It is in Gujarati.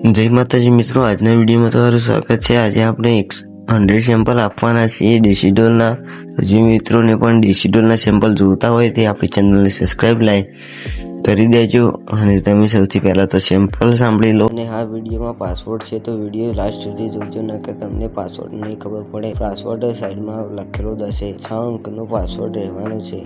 જય માતાજી મિત્રો, આજના વિડીયોમાં તમારું સ્વાગત છે। આજે આપણે 100 સેમ્પલ આપવાના છીએ ડેસીડોલના। જે મિત્રોને પણ ડેસીડોલના સેમ્પલ જોતા હોય તે આપણી ચેનલને સબસ્ક્રાઇબ લાઈક કરી દેજો અને તમે સૌથી પહેલાં તો સેમ્પલ સાંભળી લો। અને આ વિડીયોમાં પાસવર્ડ છે તો વિડીયો લાસ્ટ સુધી જોજો, નકર તમને પાસવર્ડ નહીં ખબર પડે। પાસવર્ડ સાઈડમાં લખેલો હશે, 6 અંકનો પાસવર્ડ રહેવાનો છે।